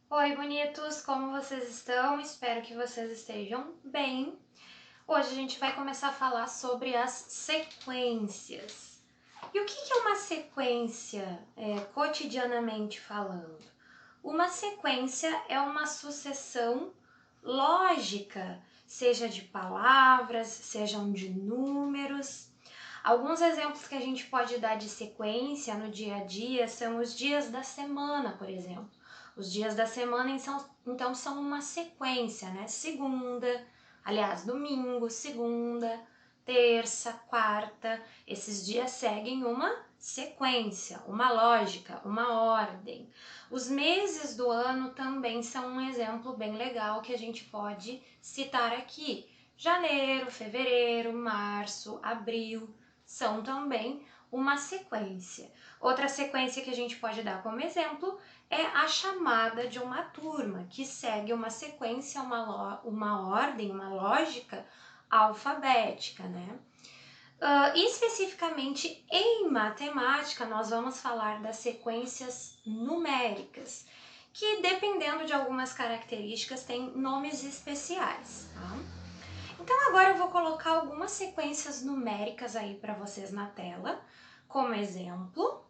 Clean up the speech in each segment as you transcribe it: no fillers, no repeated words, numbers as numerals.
Oi, bonitos! Como vocês estão? Espero que vocês estejam bem. Hoje a gente vai começar a falar sobre as sequências. E o que é uma sequência, cotidianamente falando? Uma sequência é uma sucessão lógica, seja de palavras, sejam de números. Alguns exemplos que a gente pode dar de sequência no dia a dia são os dias da semana, por exemplo. Os dias da semana, então, são uma sequência, né? Domingo, segunda, terça, quarta. Esses dias seguem uma sequência, uma lógica, uma ordem. Os meses do ano também são um exemplo bem legal que a gente pode citar aqui. Janeiro, fevereiro, março, abril são também uma sequência. Outra sequência que a gente pode dar como exemplo é a chamada de uma turma, que segue uma sequência, uma ordem, uma lógica alfabética, né? Especificamente em matemática, nós vamos falar das sequências numéricas, que dependendo de algumas características têm nomes especiais, tá? Então agora eu vou colocar algumas sequências numéricas aí para vocês na tela, como exemplo,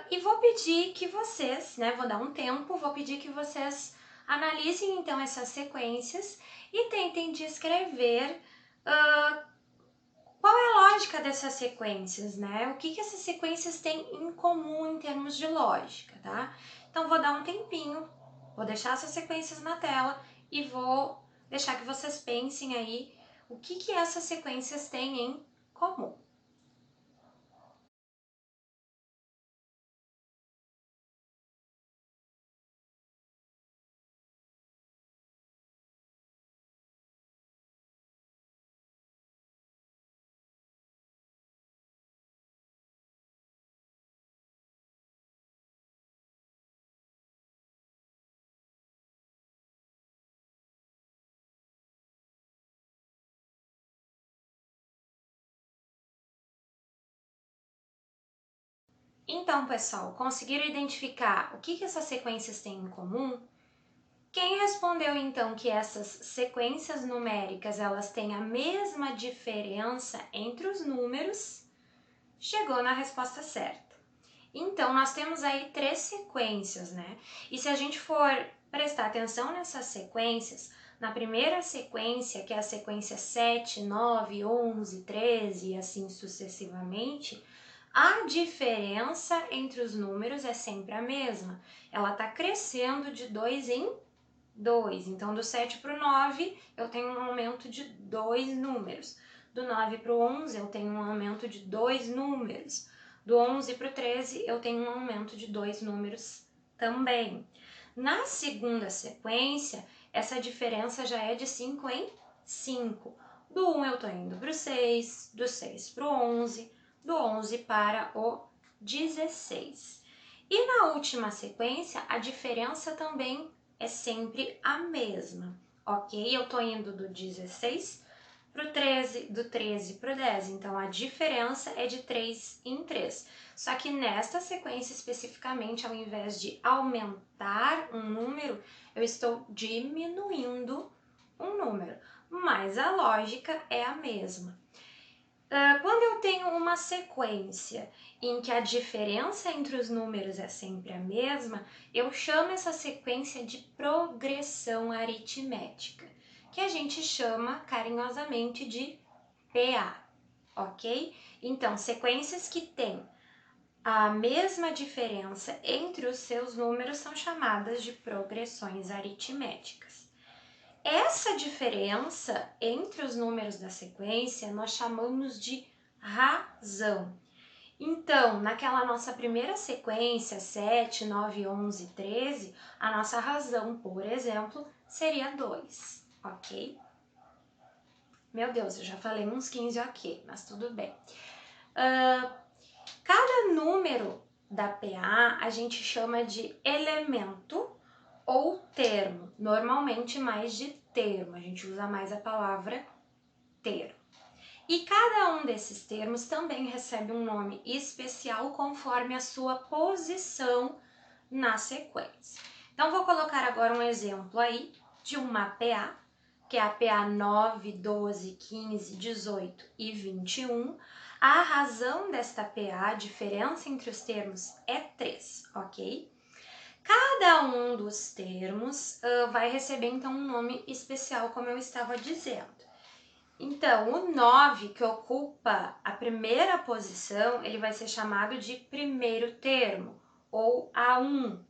e vou pedir que vocês, né, vou dar um tempo, vou pedir que vocês analisem então essas sequências e tentem descrever qual é a lógica dessas sequências, né? O que essas sequências têm em comum em termos de lógica, tá? Então vou dar um tempinho, vou deixar essas sequências na tela e vou deixar que vocês pensem aí o que essas sequências têm em comum. Então, pessoal, conseguiram identificar o que essas sequências têm em comum? Quem respondeu então que essas sequências numéricas elas têm a mesma diferença entre os números, chegou na resposta certa. Então, nós temos aí três sequências, né? E se a gente for prestar atenção nessas sequências, na primeira sequência, que é a sequência 7, 9, 11, 13 e assim sucessivamente, a diferença entre os números é sempre a mesma. Ela está crescendo de 2 em 2. Então, do 7 para o 9, eu tenho um aumento de 2 números. Do 9 para o 11, eu tenho um aumento de 2 números. Do 11 para o 13, eu tenho um aumento de 2 números também. Na segunda sequência, essa diferença já é de 5 em 5. Do 1 eu estou indo para o 6, do 6 para o 11, do 11 para o 16. E na última sequência, a diferença também é sempre a mesma, ok? Eu tô indo do 16 pro 13, do 13 pro 10, então a diferença é de 3 em 3. Só que nesta sequência especificamente, ao invés de aumentar um número, eu estou diminuindo um número, mas a lógica é a mesma. Quando eu tenho uma sequência em que a diferença entre os números é sempre a mesma, eu chamo essa sequência de progressão aritmética, que a gente chama carinhosamente de PA, ok? Então, sequências que têm a mesma diferença entre os seus números são chamadas de progressões aritméticas. Essa diferença entre os números da sequência nós chamamos de razão. Então, naquela nossa primeira sequência, 7, 9, 11, 13, a nossa razão, por exemplo, seria 2, ok? Meu Deus, eu já falei uns 15 ok, mas tudo bem. Cada número da PA a gente chama de elemento ou termo, normalmente mais de termo, a gente usa mais a palavra termo. E cada um desses termos também recebe um nome especial conforme a sua posição na sequência. Então, vou colocar agora um exemplo aí de uma PA, que é a PA 9, 12, 15, 18 e 21. A razão desta PA, a diferença entre os termos, é 3, ok? Cada um dos termos vai receber, então, um nome especial, como eu estava dizendo. Então, o 9, que ocupa a primeira posição, ele vai ser chamado de primeiro termo, ou A1.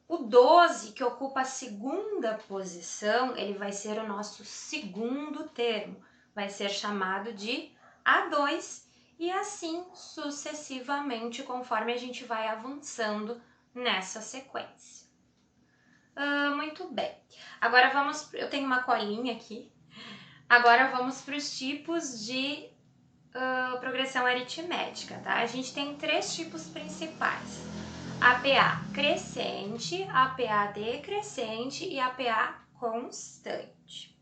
O 12, que ocupa a segunda posição, ele vai ser o nosso segundo termo, vai ser chamado de A2, e assim sucessivamente, conforme a gente vai avançando nessa sequência. Muito bem. Agora eu tenho uma colinha aqui. Agora vamos para os tipos de progressão aritmética, tá? A gente tem 3 tipos principais: APA crescente, APA decrescente e APA constante.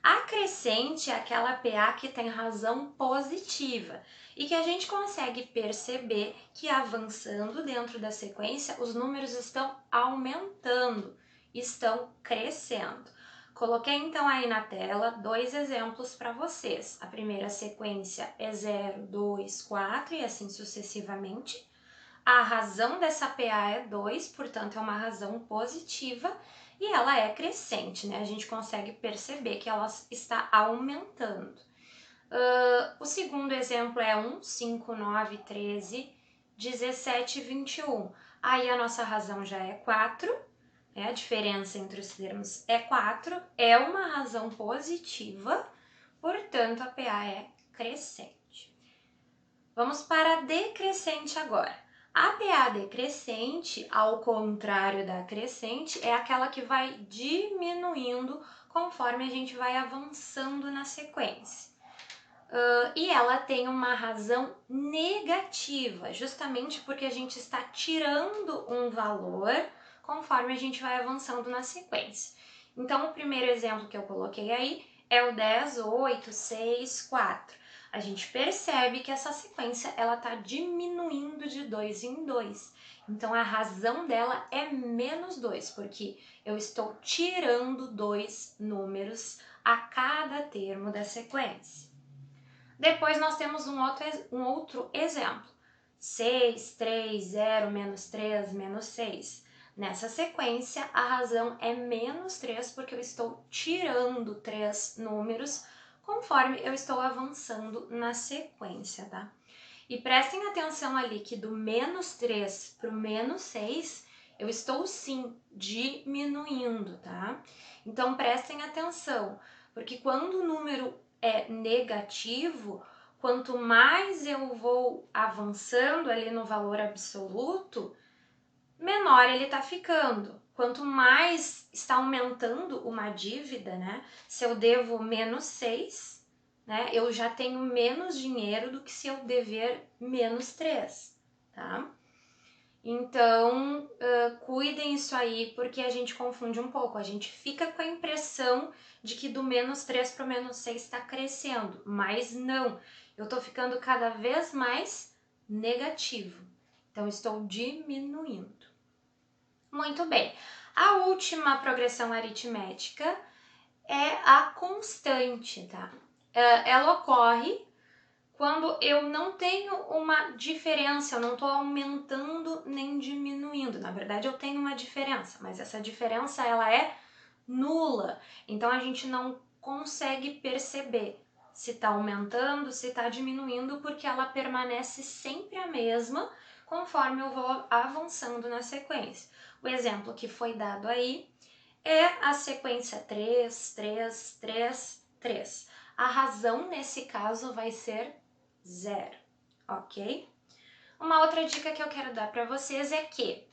A crescente é aquela PA que tem razão positiva e que a gente consegue perceber que avançando dentro da sequência, os números estão aumentando, estão crescendo. Coloquei então aí na tela 2 exemplos para vocês. A primeira sequência é 0, 2, 4 e assim sucessivamente. A razão dessa PA é 2, portanto é uma razão positiva e ela é crescente, né? A gente consegue perceber que ela está aumentando. O segundo exemplo é 1, 5, 9, 13, 17 e 21. Aí a nossa razão já é 4, né? A diferença entre os termos é 4, é uma razão positiva, portanto a PA é crescente. Vamos para a decrescente agora. A PA decrescente, ao contrário da crescente, é aquela que vai diminuindo conforme a gente vai avançando na sequência. E ela tem uma razão negativa, justamente porque a gente está tirando um valor conforme a gente vai avançando na sequência. Então, o primeiro exemplo que eu coloquei aí é o 10, 8, 6, 4. A gente percebe que essa sequência ela está diminuindo de 2 em 2. Então, a razão dela é menos 2, porque eu estou tirando 2 números a cada termo da sequência. Depois nós temos um outro exemplo. 6, 3, 0, menos 3, menos 6. Nessa sequência, a razão é menos 3 porque eu estou tirando 3 números conforme eu estou avançando na sequência, tá? E prestem atenção ali que do menos 3 para o menos 6, eu estou sim diminuindo, tá? Então prestem atenção, porque quando o número é negativo, quanto mais eu vou avançando ali no valor absoluto, menor ele está ficando. Quanto mais está aumentando uma dívida, né? Se eu devo menos 6, né? Eu já tenho menos dinheiro do que se eu dever menos 3, tá? Então, cuidem isso aí, porque a gente confunde um pouco. A gente fica com a impressão de que do menos 3 para o menos 6 está crescendo, mas não. Eu estou ficando cada vez mais negativo. Então, estou diminuindo. Muito bem. A última progressão aritmética é a constante, tá? Ela ocorre quando eu não tenho uma diferença, eu não estou aumentando nem diminuindo. Na verdade, eu tenho uma diferença, mas essa diferença ela é nula. Então, a gente não consegue perceber se está aumentando, se está diminuindo, porque ela permanece sempre a mesma conforme eu vou avançando na sequência. O exemplo que foi dado aí é a sequência 3, 3, 3, 3. A razão nesse caso vai ser 0, ok? Uma outra dica que eu quero dar para vocês é que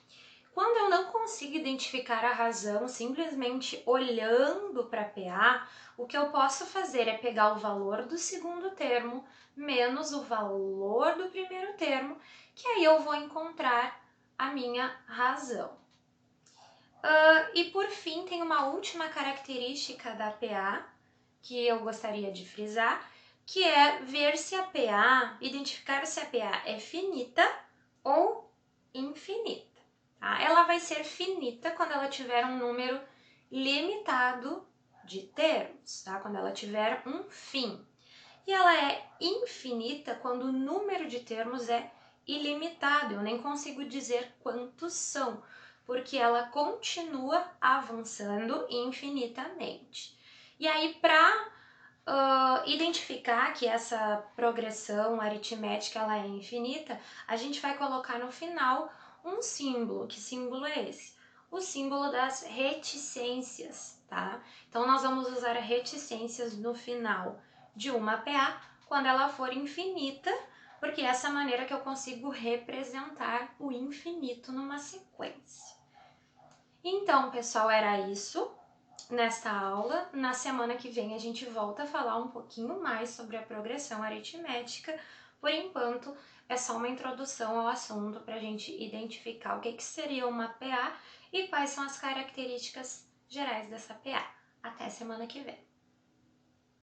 quando eu não consigo identificar a razão simplesmente olhando para a PA, o que eu posso fazer é pegar o valor do segundo termo menos o valor do primeiro termo, que aí eu vou encontrar a minha razão. E por fim, tem uma última característica da PA que eu gostaria de frisar, que é ver se a PA, identificar se a PA é finita ou infinita. Tá? Ela vai ser finita quando ela tiver um número limitado de termos, tá? Quando ela tiver um fim. E ela é infinita quando o número de termos é ilimitado. Eu nem consigo dizer quantos são, porque ela continua avançando infinitamente. E aí, para identificar que essa progressão aritmética ela é infinita, a gente vai colocar no final um símbolo. Que símbolo é esse? O símbolo das reticências, tá? Então, nós vamos usar reticências no final de uma PA quando ela for infinita, porque é essa maneira que eu consigo representar o infinito numa sequência. Então, pessoal, era isso nesta aula. Na semana que vem a gente volta a falar um pouquinho mais sobre a progressão aritmética. Por enquanto, é só uma introdução ao assunto para a gente identificar o que seria uma PA e quais são as características gerais dessa PA. Até semana que vem!